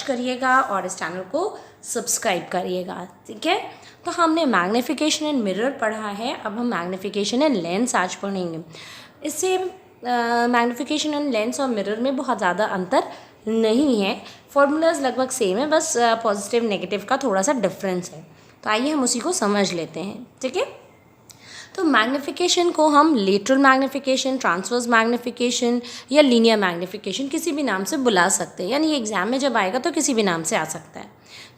Watch करिएगा और इस चैनल को सब्सक्राइब करिएगा, ठीक है। तो हमने मैग्नीफिकेशन एंड मिरर पढ़ा है, अब हम मैग्नीफिकेशन एंड लेंस आज पढ़ेंगे। इससे मैग्नीफिकेशन एंड लेंस और मिरर में बहुत ज़्यादा अंतर नहीं है, फॉर्मूलाज लगभग सेम है, बस पॉजिटिव नेगेटिव का थोड़ा सा डिफरेंस है। तो आइए हम उसी को समझ लेते हैं, ठीक है। तो मैग्नीफिकेशन को हम लेटरल मैग्नीफिकेशन, ट्रांसवर्स मैग्नीफिकेशन या लीनियर मैग्नीफिकेशन किसी भी नाम से बुला सकते हैं, यानी ये एग्जाम में जब आएगा तो किसी भी नाम से आ सकता है,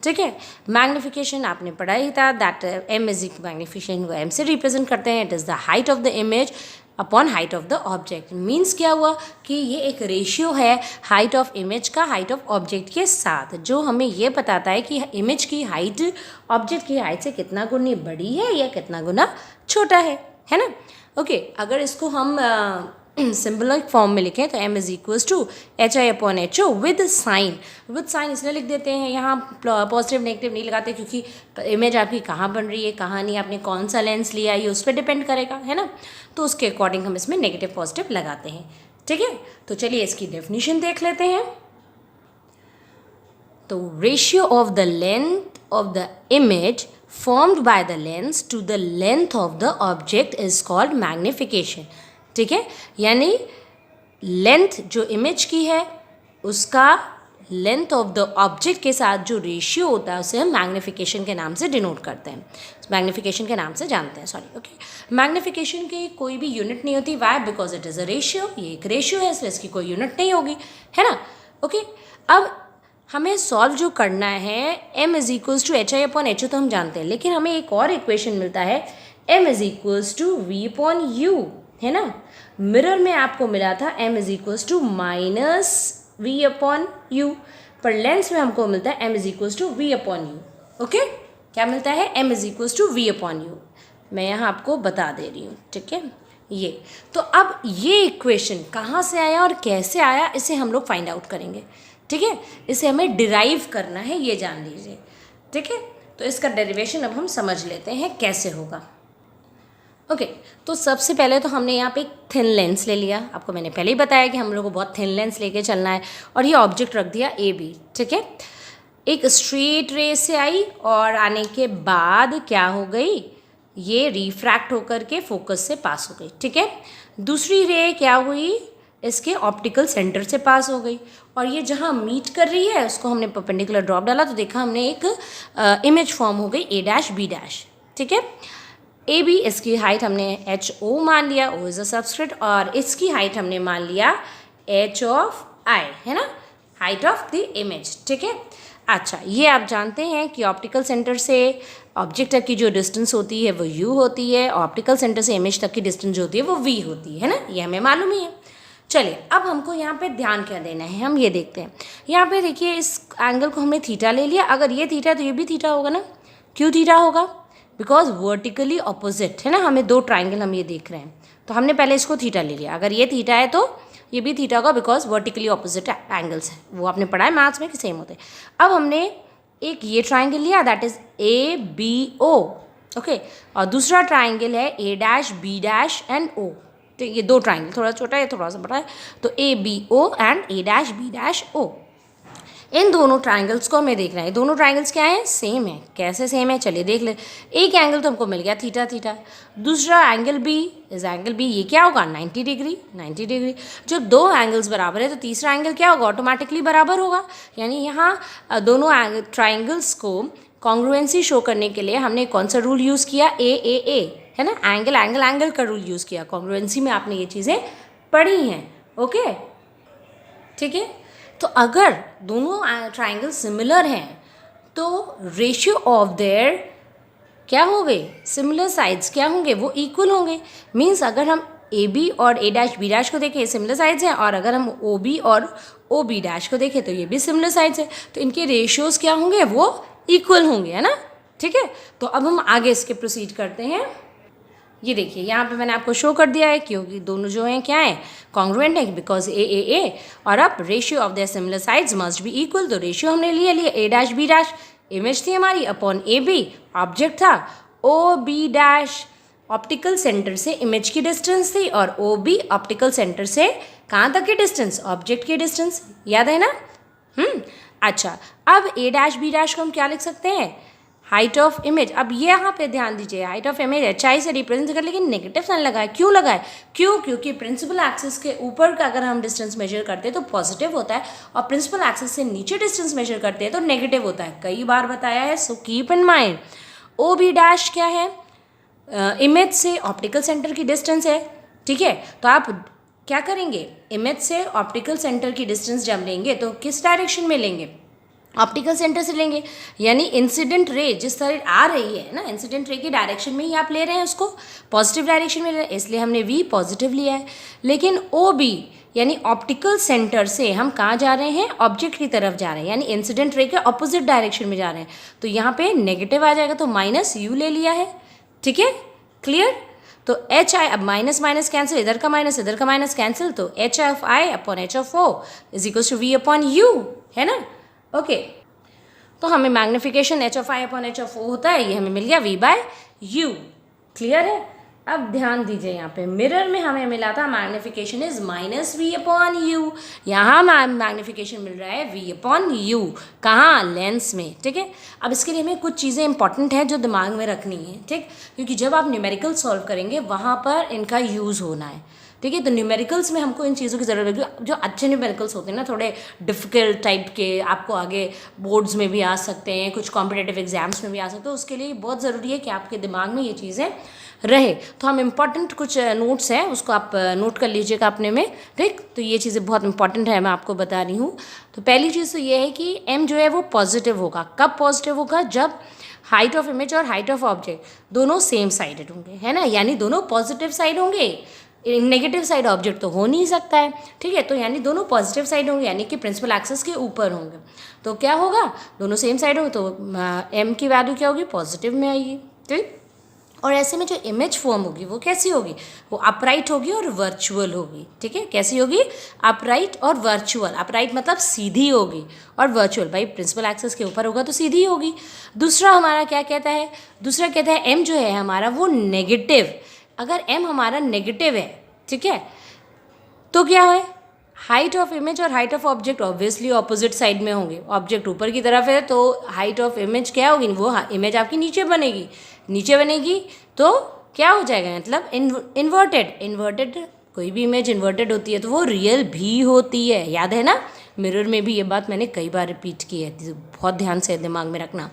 ठीक है। मैग्नीफिकेशन आपने पढ़ा ही था, दैट एम इज मैग्नीफिकेशन, वो एम से रिप्रेजेंट करते हैं, it is the height of the image upon height of the object. Means क्या हुआ कि ये एक रेशियो है हाइट ऑफ इमेज का हाइट ऑफ ऑब्जेक्ट के साथ, जो हमें ये बताता है कि इमेज की हाइट ऑब्जेक्ट की हाइट से कितना गुना बड़ी है या कितना गुना छोटा है ना। ओके, अगर इसको हम सिंबलिक फॉर्म में लिखें तो m is equals to h i upon h o with sign इसलिए लिख देते हैं, यहाँ पॉजिटिव नेगेटिव नहीं लगाते क्योंकि इमेज आपकी कहाँ बन रही है कहाँ नहीं, आपने कौन सा लेंस लिया ये उस पर डिपेंड करेगा, है ना। तो उसके अकॉर्डिंग हम इसमें नेगेटिव पॉजिटिव लगाते हैं, ठीक है। तो चलिए इसकी डेफिनेशन देख लेते हैं। तो ratio of the length of the image formed by the lens to the length of the object is called magnification, ठीक है। यानी लेंथ जो इमेज की है उसका लेंथ ऑफ द ऑब्जेक्ट के साथ जो रेशियो होता है उसे हम मैग्नीफिकेशन के नाम से डिनोट करते हैं, मैग्नीफिकेशन के नाम से जानते हैं, सॉरी। ओके, मैग्नीफिकेशन की कोई भी यूनिट नहीं होती, y, because it is a ratio, ये एक रेशियो है इसलिए इसकी कोई यूनिट नहीं होगी, है ना। ओके, अब हमें सॉल्व जो करना है m is equals to h i upon h o तो हम जानते हैं, लेकिन हमें एक और इक्वेशन मिलता है m is equals to v upon u, है ना। मिरर में आपको मिला था m is equals to minus v upon u, पर लेंस में हमको मिलता है m is equals to v upon u. Okay, क्या मिलता है, m is equals to v upon u, मैं यहाँ आपको बता दे रही हूँ, ठीक है। ये तो अब ये इक्वेशन कहाँ से आया और कैसे आया इसे हम लोग फाइंड आउट करेंगे, ठीक है। इसे हमें डिराइव करना है, ये जान लीजिए, ठीक है। तो इसका डेरिवेशन अब हम समझ लेते हैं कैसे होगा। ओके, तो सबसे पहले तो हमने यहाँ पे एक थिन लेंस ले लिया, आपको मैंने पहले ही बताया कि हम लोग को बहुत थिन लेंस लेके चलना है, और ये ऑब्जेक्ट रख दिया ए बी, ठीक है। एक स्ट्रेट रे से आई और आने के बाद क्या हो गई, ये रिफ्रैक्ट होकर के फोकस से पास हो गई, ठीक है। दूसरी रे क्या हुई, इसके ऑप्टिकल सेंटर से पास हो गई, और ये जहाँ मीट कर रही है उसको हमने परपेंडिकुलर ड्रॉप डाला तो देखा हमने एक इमेज फॉर्म हो गई ए डैश बी डैश, ठीक है। ए बी, इसकी हाइट हमने एच ओ मान लिया, ओ इज़ अ सबस्क्रिप्ट, और इसकी हाइट हमने मान लिया एच ऑफ आई, है ना, हाइट ऑफ द इमेज, ठीक है। अच्छा, ये आप जानते हैं कि ऑप्टिकल सेंटर से ऑब्जेक्ट तक की जो डिस्टेंस होती है वो u होती है, ऑप्टिकल सेंटर से इमेज तक की डिस्टेंस जो होती है वो v होती है ना, ये हमें मालूम ही है। चलिए, अब हमको यहाँ पे ध्यान क्या देना है हम ये देखते हैं। यहाँ पे देखिए इस एंगल को हमने थीटा ले लिया, अगर ये थीटा है तो ये भी थीटा होगा ना। क्यों थीटा होगा, बिकॉज वर्टिकली ऑपोजिट है ना, हमें दो ट्राइंगल हम ये देख रहे हैं, तो हमने पहले इसको थीटा ले लिया, अगर ये थीटा है तो ये भी थीटा होगा बिकॉज वर्टिकली ऑपोजिट एंगल्स है, वो आपने पढ़ा है मैथ्स में कि सेम होते हैं। अब हमने एक ये ट्राइंगल लिया that is A B O, okay, और दूसरा ट्राइंगल है A dash B dash and O, तो ये दो ट्राइंगल, थोड़ा छोटा है थोड़ा सा बड़ा है, तो A B O and A dash B dash O, इन दोनों ट्राइंगल्स को हमें देखना है। दोनों ट्राइंगल्स क्या हैं, सेम है। कैसे सेम है, चलिए देख ले। एक एंगल तो हमको मिल गया थीटा थीटा, दूसरा angle B is angle B, ये क्या होगा 90 डिग्री 90 डिग्री। जब दो एंगल्स बराबर है तो तीसरा एंगल क्या होगा, ऑटोमेटिकली बराबर होगा। यानी यहाँ दोनों ट्राइंगल्स को कॉन्ग्रुएंसी शो करने के लिए हमने कौन सा रूल यूज़ किया, ए है ना, एंगल एंगल एंगल का रूल यूज़ किया। कॉन्ग्रुएंसी में आपने ये चीज़ें पढ़ी हैं, ओके, ठीक है। तो अगर दोनों ट्राइंगल सिमिलर हैं तो रेशियो ऑफ देयर क्या हो गए, सिमिलर साइड्स क्या होंगे, वो इक्वल होंगे। मीन्स अगर हम ए बी और ए डैश बी डैश को देखें सिमिलर साइड्स हैं, और अगर हम ओ बी और ओ बी डैश को देखें तो ये भी सिमिलर साइड्स हैं, तो इनके रेशियोज़ क्या होंगे, वो इक्वल होंगे, है ना, ठीक है। तो अब हम आगे इसके प्रोसीड करते हैं। ये देखिए यहाँ पे मैंने आपको शो कर दिया है क्योंकि दोनों जो हैं क्या हैं, कॉन्ग्रुएंट है, बिकॉज ए और अब ratio of their similar sides must be equal. तो रेशियो हमने लिए A dash B dash, image थी हमारी, अपॉन ए बी ऑब्जेक्ट था, O B dash optical centre से इमेज की डिस्टेंस थी, और ओ बी ऑप्टिकल सेंटर से कहाँ तक की डिस्टेंस, ऑब्जेक्ट की डिस्टेंस, याद है ना। अच्छा, अब ए डैश बी डैश को हम क्या लिख सकते हैं, हाइट ऑफ इमेज। अब ये यहाँ पे ध्यान दीजिए, height of image H I से रिप्रेजेंट कर, लेकिन नेगेटिव साइन लगाए, क्यों लगाए, क्योंकि प्रिंसिपल एक्सिस के ऊपर का अगर हम डिस्टेंस मेजर करते हैं तो पॉजिटिव होता है, और प्रिंसिपल एक्सिस से नीचे डिस्टेंस मेजर करते हैं तो नेगेटिव होता है, कई बार बताया है, so keep in mind. O B dash क्या है, इमेज से ऑप्टिकल सेंटर की डिस्टेंस है, ठीक है। तो आप क्या करेंगे, इमेज से ऑप्टिकल सेंटर की डिस्टेंस जब लेंगे तो किस डायरेक्शन में लेंगे, ऑप्टिकल सेंटर से लेंगे, यानी इंसिडेंट रे जिस तरह आ रही है ना, इंसिडेंट रे की डायरेक्शन में ही आप ले रहे हैं उसको, पॉजिटिव डायरेक्शन में ले रहे हैं, इसलिए हमने वी पॉजिटिव लिया है। लेकिन ओ बी यानी ऑप्टिकल सेंटर से हम कहाँ जा रहे हैं, ऑब्जेक्ट की तरफ जा रहे हैं, यानी इंसिडेंट रे के ऑपोजिट डायरेक्शन में जा रहे हैं, तो यहाँ पे नेगेटिव आ जाएगा, तो माइनस यू ले लिया है, ठीक है, क्लियर। तो एच आई, अब माइनस माइनस कैंसिल, इधर का माइनस कैंसिल, तो h of i upon h of o is equal to v upon u, है ना, ओके। तो हमें magnification h of i upon h of o होता है, ये हमें मिल गया वी बाय यू, क्लियर है। अब ध्यान दीजिए, यहाँ पे मिरर में हमें मिला था magnification is minus v upon u, यहाँ मैग्निफिकेशन मिल रहा है वी अपॉन यू, कहाँ, लेंस में, ठीक है। अब इसके लिए हमें कुछ चीज़ें इंपॉर्टेंट हैं जो दिमाग में रखनी है, ठीक, क्योंकि जब आप न्यूमेरिकल सॉल्व करेंगे वहाँ पर इनका यूज़ होना है, ठीक है। तो न्यूमेरिकल्स में हमको इन चीज़ों की ज़रूरत है, जो अच्छे न्यूमेरिकल्स होते हैं ना, थोड़े डिफ़िकल्ट टाइप के, आपको आगे बोर्ड्स में भी आ सकते हैं, कुछ कॉम्पिटेटिव एग्जाम्स में भी आ सकते हैं, उसके लिए बहुत ज़रूरी है कि आपके दिमाग में ये चीज़ें रहे। तो हम इम्पॉर्टेंट कुछ नोट्स हैं उसको आप नोट कर लीजिएगा अपने में, ठीक। तो ये चीज़ें बहुत इंपॉर्टेंट है, मैं आपको बता रही हूँ। तो पहली चीज़ तो ये है कि एम जो है वो पॉजिटिव होगा, कब पॉजिटिव होगा, जब हाइट ऑफ इमेज और हाइट ऑफ ऑब्जेक्ट दोनों सेम साइडेड होंगे, है ना, यानी दोनों पॉजिटिव साइड होंगे, नेगेटिव साइड ऑब्जेक्ट तो हो नहीं सकता है, ठीक है। तो यानी दोनों पॉजिटिव साइड होंगे, यानी कि प्रिंसिपल एक्सिस के ऊपर होंगे, तो क्या होगा, दोनों सेम साइड होंगे, तो एम की वैल्यू क्या होगी, पॉजिटिव में आएगी, ठीक। और ऐसे में जो इमेज फॉर्म होगी वो कैसी होगी, वो अपराइट होगी और वर्चुअल होगी, ठीक है। कैसी होगी, अपराइट और वर्चुअल, अपराइट मतलब सीधी होगी, और वर्चुअल भाई प्रिंसिपल एक्सिस के ऊपर होगा तो सीधी होगी। दूसरा हमारा क्या कहता है, दूसरा कहता है एम जो है हमारा वो नेगेटिव, अगर एम हमारा नेगेटिव है, ठीक है, तो क्या है, हाइट ऑफ इमेज और height of object obviously opposite side में होंगे, ऑब्जेक्ट ऊपर की तरफ है तो हाइट ऑफ इमेज क्या होगी, वो इमेज आपकी नीचे बनेगी, नीचे बनेगी तो क्या हो जाएगा, मतलब इन्वर्टेड कोई भी इमेज इन्वर्टेड होती है तो वो रियल भी होती है, याद है ना, मिरर में भी ये बात मैंने कई बार रिपीट की है, बहुत ध्यान से दिमाग में रखना।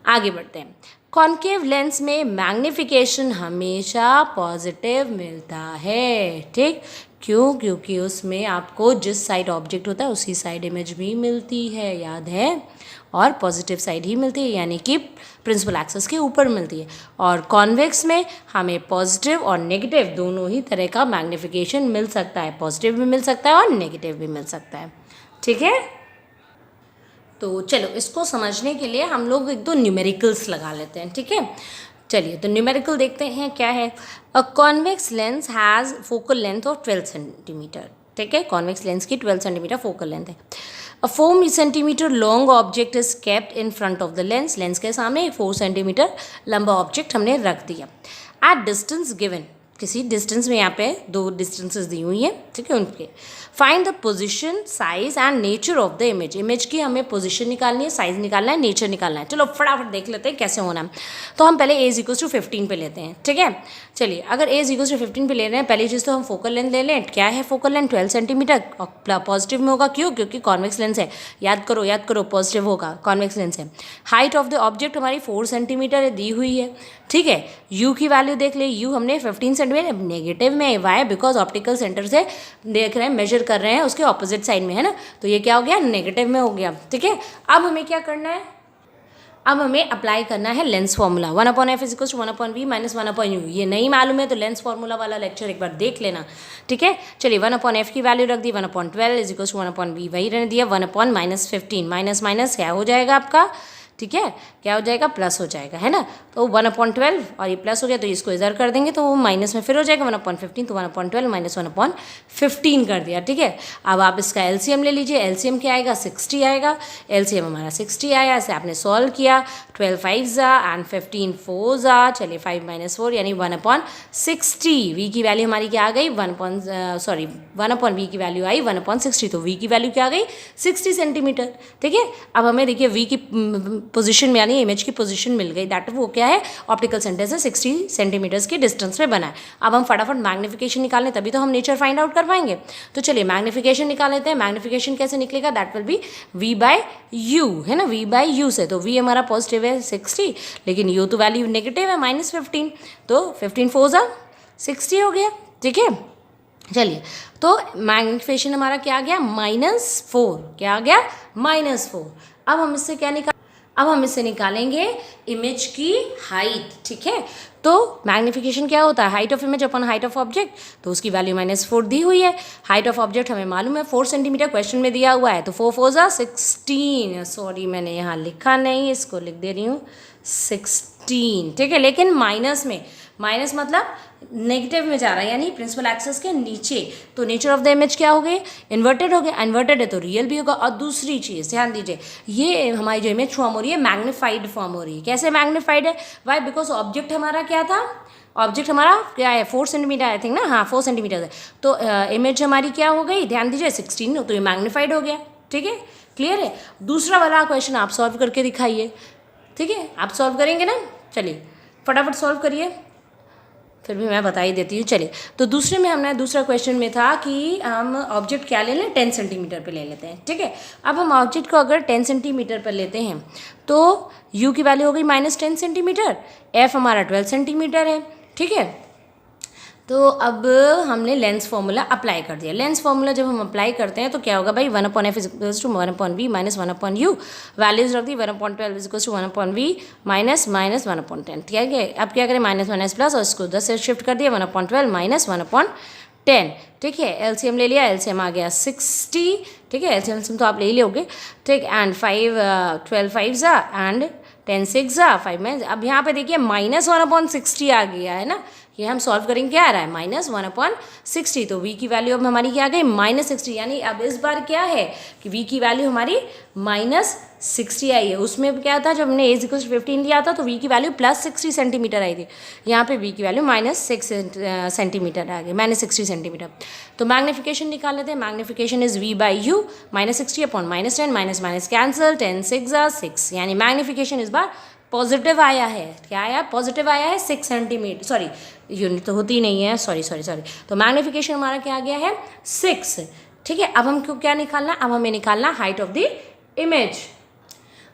आगे बढ़ते हैं, कॉन्केव लेंस में मैग्निफिकेशन हमेशा पॉजिटिव मिलता है, ठीक, क्यों, क्योंकि उसमें आपको जिस साइड ऑब्जेक्ट होता है उसी साइड इमेज भी मिलती है, याद है, और पॉजिटिव साइड ही मिलती है, यानी कि प्रिंसिपल एक्सिस के ऊपर मिलती है। और कॉन्वेक्स में हमें पॉजिटिव और नेगेटिव दोनों ही तरह का मैग्निफिकेशन मिल सकता है, पॉजिटिव भी मिल सकता है और नेगेटिव भी मिल सकता है, ठीक है। तो चलो इसको समझने के लिए हम लोग एक दो न्यूमेरिकल्स लगा लेते हैं, ठीक है। चलिए तो न्यूमेरिकल देखते हैं क्या है। A convex lens has focal length of 12 centimetre, ठीक है, कॉन्वेक्स लेंस की 12 सेंटीमीटर फोकल लेंथ है। अ 4 centimetre long object is kept in front of the lens, lens के सामने 4 सेंटीमीटर लंबा ऑब्जेक्ट हमने रख दिया। एट डिस्टेंस गिवन, किसी डिस्टेंस में यहाँ पे दो डिस्टेंसेस दी हुई हैं, ठीक है, उनके find the position, size and nature of the image, image की हमें पोजीशन निकालनी है, साइज निकालना है, नेचर निकालना है। चलो फटाफट देख लेते हैं कैसे होना है। तो हम पहले ए इज इक्वल टू 15 पे लेते हैं, ठीक है। चलिए अगर ए इज इक्वल टू 15 पे ले रहे हैं, पहली चीज़ तो हम फोकल लेंथ ले लें, क्या है फोकल लेंथ 12 सेंटीमीटर, पॉजिटिव में होगा, क्यों, क्योंकि कॉन्वेक्स लेंस है, याद करो पॉजिटिव होगा, कॉन्वेक्स लेंस है। हाइट ऑफ द ऑब्जेक्ट हमारी 4 सेंटीमीटर दी हुई है, ठीक है। यू की वैल्यू देख ले, यू हमने 15 सेंटीमीटर नेगेटिव में, वाई बिकॉज ऑप्टिकल सेंटर से देख रहे हैं, मेजर कर रहे हैं उसके ऑपोजिट साइड में, है ना, तो ये क्या हो गया, नेगेटिव में हो गया, ठीक है। अब हमें क्या करना है, अब हमें अप्लाई करना है lens formula, 1/f is equal to 1/v minus 1/u, ये नहीं मालूम है तो लेंस फॉर्मूला वाला लेक्चर एक बार देख लेना, ठीक है। चलिए 1/f की वैल्यू रख दी, 1/12 इज इक्वल टू 1/v वही रहने दिया, 1/-15 माइनस माइनस क्या हो जाएगा आपका, ठीक है, क्या हो जाएगा, प्लस हो जाएगा, है ना। तो 1/12 और ये प्लस हो गया तो इसको इधर कर देंगे तो वो माइनस में फिर हो जाएगा 1/15, तो 1/12 माइनस 1/15 कर दिया, ठीक है। अब आप इसका एलसीएम ले लीजिए, एलसीएम क्या आएगा, 60 आएगा, एलसीएम हमारा 60 आया, इसे आपने सॉल्व किया, 12 5 एंड 15 4 चलिए 5 - 4 यानी 1/60, वी की वैल्यू हमारी क्या आ गई, 1/v की वैल्यू आई 1/60, तो वी की वैल्यू क्या आ गई, 60 सेंटीमीटर, ठीक है। अब हमें देखिए वी की पोजीशन में यानी इमेज की पोजीशन मिल गई, दैट वो क्या है, ऑप्टिकल सेंटर से 60 सेंटीमीटर्स की डिस्टेंस में बना है। अब हम फटाफट मैग्नीफिकेशन निकालें तभी तो हम नेचर फाइंड आउट कर पाएंगे। तो चलिए मैग्नीफिकेशन निकाल लेते हैं। मैग्नीफिकेशन कैसे निकलेगा, दैट विल बी v/u, है ना, v/u से। तो v हमारा पॉजिटिव है 60, लेकिन u तो वैल्यू नेगेटिव है -15, तो 15 4 60 हो गया, ठीक है। चलिए तो मैग्नीफिकेशन हमारा क्या आ गया, -4, क्या आ गया, -4। अब हम इससे निकालेंगे इमेज की हाइट, ठीक है। तो मैग्नीफिकेशन क्या होता है, height of image upon height of object, तो उसकी वैल्यू -4 दी हुई है। हाइट ऑफ ऑब्जेक्ट हमें मालूम है 4 सेंटीमीटर, क्वेश्चन में दिया हुआ है, तो 4 4 16, सॉरी मैंने यहाँ लिखा नहीं, इसको लिख दे रही हूँ 16, ठीक है। लेकिन माइनस मतलब नेगेटिव में जा रहा है, यानी प्रिंसिपल एक्सिस के नीचे, तो नेचर ऑफ द इमेज क्या हो गई, इन्वर्टेड हो गया, इन्वर्टेड है तो रियल भी होगा। और दूसरी चीज़ ध्यान दीजिए, ये हमारी जो इमेज फॉर्म हो रही है मैग्नीफाइड फॉर्म हो रही है। कैसे मैग्नीफाइड है, वाई, बिकॉज ऑब्जेक्ट हमारा क्या था, ऑब्जेक्ट हमारा क्या है 4 सेंटीमीटर आई थिंक ना, हाँ 4 सेंटीमीटर है, तो इमेज हमारी क्या हो गई, ध्यान दीजिए 16, तो ये मैग्नीफाइड हो गया, ठीक है, क्लियर है। दूसरा वाला क्वेश्चन आप सॉल्व करके दिखाइए, ठीक है, आप सॉल्व करेंगे ना, चलिए फटाफट सॉल्व करिए, फिर भी मैं बता ही देती हूँ। चलिए तो दूसरे में हमने दूसरा क्वेश्चन में था कि हम ऑब्जेक्ट क्या ले लें, 10 सेंटीमीटर पे ले लेते हैं, ठीक है। अब हम ऑब्जेक्ट को अगर 10 सेंटीमीटर पर लेते हैं तो u की वैल्यू हो गई -10 सेंटीमीटर, f हमारा 12 सेंटीमीटर है, ठीक है। तो अब हमने लेंस फॉर्मूला अप्लाई कर दिया। लेंस फॉर्मूला जब हम अप्लाई करते हैं तो क्या होगा भाई, 1/f = 1/v - 1/u, वैल्यूज रख दी, 1/12 = 1/v - 1/10, ठीक है। अब क्या करें, -1 प्लस और इसको 10 से शिफ्ट कर दिया, 1/12 - 1/10, ठीक है। एलसीएम ले लिया, एलसीएम आ गया 60, ठीक है, एलसीएम तो आप ले ही लोगे, ठीक। एंड 12 5 एंड 10 6 5 में, अब यहाँ पे देखिए -1/60 आ गया है ना, ये हम सॉल्व करेंगे, क्या आ रहा है, -1/60, तो v की वैल्यू अब हमारी क्या आ गई, -60, यानी अब इस बार क्या है कि v की वैल्यू हमारी -60 आई है। उसमें क्या था, जब हमने a = 15 लिया था तो v की वैल्यू +60 सेंटीमीटर आई थी, यहाँ पे v की वैल्यू -6 सेंटीमीटर आ गई, -60 सेंटीमीटर। तो मैग्नीफिकेशन निकाल लेते हैं। Magnification is v/u, -60 upon -10, minus cancel, 10 6 6, यानी मैग्नीफिकेशन इस बार पॉजिटिव आया है, क्या आया, पॉजिटिव आया है 6 सेंटीमीटर, सॉरी यूनिट तो होती नहीं है, सॉरी, तो मैग्नीफिकेशन हमारा क्या आ गया है 6, ठीक है। अब हमको क्या निकालना, अब हमें निकालना हाइट ऑफ द इमेज।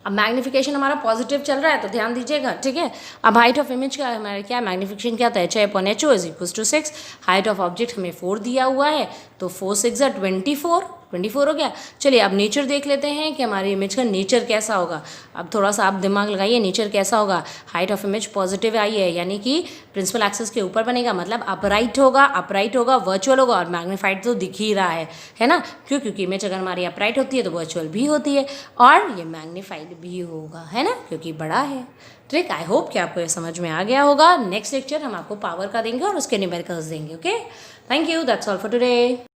अब मैग्नीफिकेशन हमारा पॉजिटिव चल रहा है तो ध्यान दीजिएगा, ठीक है। अब हाइट ऑफ इमेज का हमारा क्या मैग्नीफिकेशन क्या था, HI/HO = 6, हाइट ऑफ ऑब्जेक्ट हमें 4 दिया हुआ है, तो 4 6 24 हो गया। चलिए अब नेचर देख लेते हैं कि हमारी इमेज का नेचर कैसा होगा। अब थोड़ा सा आप दिमाग लगाइए, नेचर कैसा होगा, हाइट ऑफ इमेज पॉजिटिव आई है, यानी कि प्रिंसिपल एक्सिस के ऊपर बनेगा, मतलब अपराइट होगा, वर्चुअल होगा, और मैग्नीफाइड तो दिख ही रहा है ना, क्यों, क्योंकि इमेज अगर हमारी अपराइट होती है तो वर्चुअल भी होती है, और ये मैग्नीफाइड भी होगा, है ना, क्योंकि बड़ा है। ट्रिक आई होप कि आपको ये समझ में आ गया होगा। नेक्स्ट लेक्चर हम आपको पावर का देंगे और उसके न्यूमेरिकल्स देंगे, okay. Thank you, that's all for today.